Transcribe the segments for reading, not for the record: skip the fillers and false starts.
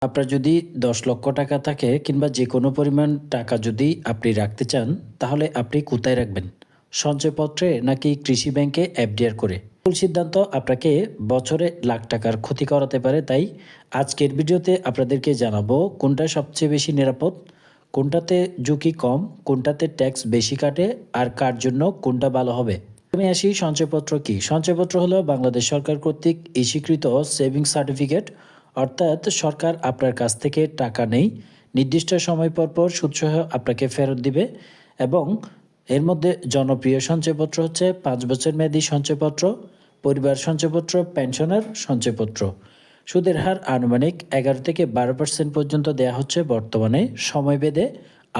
আপনার যদি ১০ লক্ষ টাকা থাকে কিংবা যে কোনো পরিমাণ টাকা যদি আপনি রাখতে চান, তাহলে আপনি কোথায় রাখবেন? সঞ্চয়পত্রে নাকি কৃষি ব্যাংকে এফডিআর করে? ভুল সিদ্ধান্ত আপনাকে বছরে লাখ টাকার ক্ষতি করাতে পারে। তাই আজকের ভিডিওতে আপনাদেরকে জানাবো কোনটা সবচেয়ে বেশি নিরাপদ, কোনটাতে ঝুঁকি কম, কোনটাতে ট্যাক্স বেশি কাটে আর কার জন্য কোনটা ভালো হবে। আমি আসি সঞ্চয়পত্র কি? সঞ্চয়পত্র হলো বাংলাদেশ সরকার কর্তৃক স্বীকৃত সেভিংস সার্টিফিকেট, অর্থাৎ সরকার আপনার কাছ থেকে টাকা নেই, নির্দিষ্ট সময় পর পর সুদসহ আপনাকে ফেরত দিবে। এবং এর মধ্যে জনপ্রিয় সঞ্চয়পত্র হচ্ছে 5 বছর মেয়াদী সঞ্চয়পত্র, পরিবার সঞ্চয়পত্র, পেনশনার সঞ্চয়পত্র। সুদের হার আনুমানিক 11 থেকে 12% পর্যন্ত দেয়া হচ্ছে বর্তমানে। সময় বেঁধে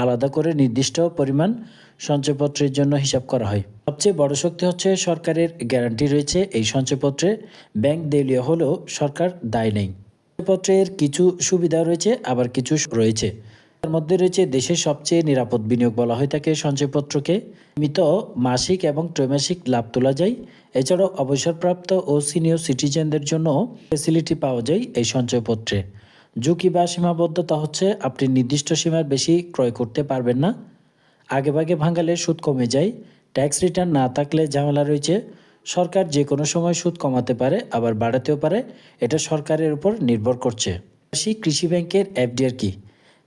আলাদা করে নির্দিষ্ট পরিমাণ সঞ্চয়পত্রের জন্য হিসাব করা হয়। সবচেয়ে বড় শক্তি হচ্ছে সরকারের গ্যারান্টি রয়েছে এই সঞ্চয়পত্রে। ব্যাংক দেউলিয়া হলেও সরকার দায় নেই। সঞ্চয়পত্রের কিছু সুবিধা রয়েছে, আবার কিছু রয়েছে। তার মধ্যে রয়েছে দেশের সবচেয়ে নিরাপদ বিনিয়োগ বলা হয়ে থাকে সঞ্চয়পত্রকে। সীমিত মাসিক এবং ত্রৈমাসিক লাভ তোলা যায়। এছাড়াও অবসরপ্রাপ্ত ও সিনিয়র সিটিজেনদের জন্য ফ্যাসিলিটি পাওয়া যায় এই সঞ্চয়পত্রে। ঝুঁকি বা সীমাবদ্ধতা হচ্ছে আপনি নির্দিষ্ট সীমার বেশি ক্রয় করতে পারবেন না। আগেভাগে ভাঙালে সুদ কমে যায়। ট্যাক্স রিটার্ন না থাকলে ঝামেলা রয়েছে। সরকার যে কোনো সময় সুদ কমাতে পারে, আবার বাড়াতেও পারে। এটা সরকারের উপর নির্ভর করছে। কৃষি ব্যাংকের এফডিআর কি?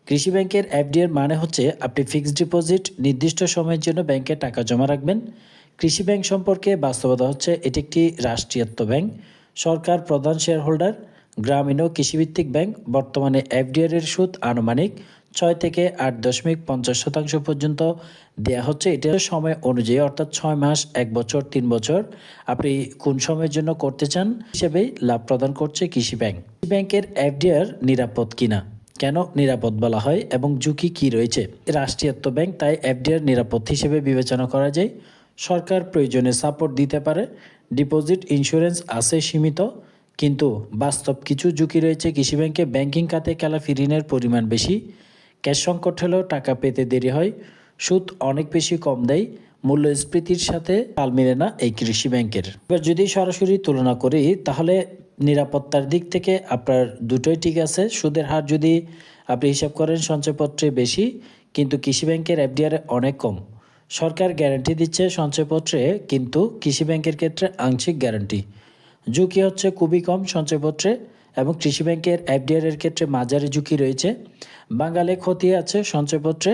কৃষি ব্যাংকের এফডিআর মানে হচ্ছে আপনি ফিক্সড ডিপোজিট নির্দিষ্ট সময়ের জন্য ব্যাংকে টাকা জমা রাখবেন। কৃষি ব্যাংক সম্পর্কে বাস্তবতা হচ্ছে এটি একটি রাষ্ট্রায়ত্ত ব্যাংক, সরকার প্রধান শেয়ার হোল্ডার। গ্রামীণ ও কৃষিভিত্তিক ব্যাংক। বর্তমানে এফডিআর এর সুদ আনুমানিক 6 থেকে 8.50% পর্যন্ত দেওয়া হচ্ছে। এটা সময় অনুযায়ী, অর্থাৎ 6 মাস, 1 বছর, 3 বছর আপনি কোন সময়ের জন্য করতে চান হিসেবেই লাভ প্রদান করছে কৃষি ব্যাংক। কৃষি ব্যাংকের এফডিআর নিরাপদ কিনা, কেন নিরাপদ বলা হয় এবং ঝুঁকি কি রয়েছে? রাষ্ট্রায়ত্ত ব্যাংক, তাই এফডিআর নিরাপদ হিসেবে বিবেচনা করা যায়। সরকার প্রয়োজনে সাপোর্ট দিতে পারে। ডিপোজিট ইন্স্যুরেন্স আছে সীমিত, কিন্তু বাস্তব কিছু ঝুঁকি রয়েছে কৃষি ব্যাংকে। ব্যাংকিং খাতে খেলাফি ঋণের পরিমাণ বেশি। ক্যাশ সংকট হলেও টাকা পেতে দেরি হয়। সুদ অনেক বেশি কম দেয়। মূল্যস্ফীতির সাথে তাল মেলে না এই কৃষি ব্যাংকের। এবার যদি সরাসরি তুলনা করি, তাহলে নিরাপত্তার দিক থেকে আপনার দুটোই ঠিক আছে। সুদের হার যদি আপনি হিসাব করেন সঞ্চয়পত্রে বেশি, কিন্তু কৃষি ব্যাংকের এফডিআর অনেক কম। সরকার গ্যারান্টি দিচ্ছে সঞ্চয়পত্রে, কিন্তু কৃষি ব্যাংকের ক্ষেত্রে আংশিক গ্যারান্টি। ঝুঁকি হচ্ছে খুবই কম সঞ্চয়পত্রে, এবং কৃষি ব্যাংকের এফডিআর এর ক্ষেত্রে মাঝারি ঝুঁকি রয়েছে। বাঙালে ক্ষতি আছে সঞ্চয়পত্রে,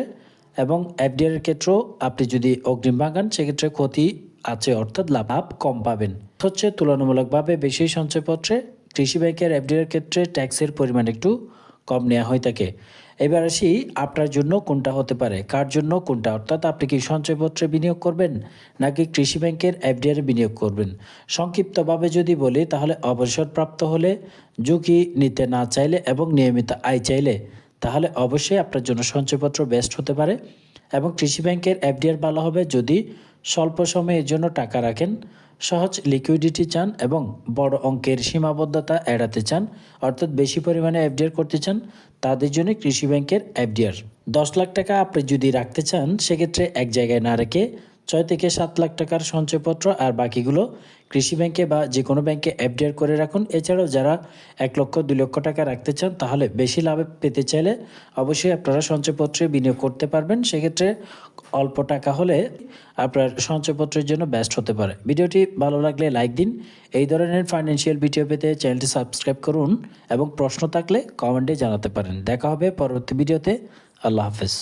এবং এফডিআর এর ক্ষেত্রেও আপনি যদি অগ্রিম ভাঙান সেক্ষেত্রে ক্ষতি আছে, অর্থাৎ লাভ কম পাবেন। হচ্ছে তুলনামূলকভাবে বেশি সঞ্চয়পত্রে। কৃষি ব্যাংকের এফডিআর এর ক্ষেত্রে ট্যাক্সের পরিমাণ একটু কম নেওয়া হয়ে থাকে। এবার আসি আপনার জন্য কোনটা হতে পারে, কার জন্য কোনটা, অর্থাৎ আপনি কি সঞ্চয়পত্রে বিনিয়োগ করবেন নাকি কৃষি ব্যাংকের এফডিআর এ বিনিয়োগ করবেন? সংক্ষিপ্তভাবে যদি বলি, তাহলে অবসরপ্রাপ্ত হলে, ঝুঁকি নিতে না চাইলে এবং নিয়মিত আয় চাইলে, তাহলে অবশ্যই আপনার জন্য সঞ্চয়পত্র বেস্ট হতে পারে। এবং কৃষি ব্যাংকের এফডিআর ভালো হবে যদি স্বল্প সময়ের জন্য টাকা রাখেন, সহজ লিকুইডিটি চান এবং বড় অঙ্কের সীমাবদ্ধতা এড়াতে চান, অর্থাৎ বেশি পরিমাণে এফডিআর করতে চান, তাদের জন্য কৃষি ব্যাংকের এফডিআর। 10 লাখ টাকা আপনি যদি রাখতে চান, সেক্ষেত্রে এক জায়গায় না রেখে 6 থেকে 7 লাখ টাকার সঞ্চয়পত্র আর বাকিগুলো কৃষি ব্যাংকে বা যে কোনো ব্যাংকে এফডিআর করে রাখুন। এছাড়াও যারা 1 লক্ষ 2 লক্ষ টাকা রাখতে চান, তাহলে বেশি লাভ পেতে চাইলে অবশ্যই আপনারা সঞ্চয়পত্রে বিনিয়োগ করতে পারবেন। সেক্ষেত্রে অল্প টাকা হলে আপনার সঞ্চয়পত্রের জন্য বেস্ট হতে পারে। ভিডিওটি ভালো লাগলে লাইক দিন। এই ধরনের ফাইন্যান্সিয়াল ভিডিও পেতে চ্যানেলটি সাবস্ক্রাইব করুন এবং প্রশ্ন থাকলে কমেন্টে জানাতে পারেন। দেখা হবে পরবর্তী ভিডিওতে। আল্লাহ হাফেজ।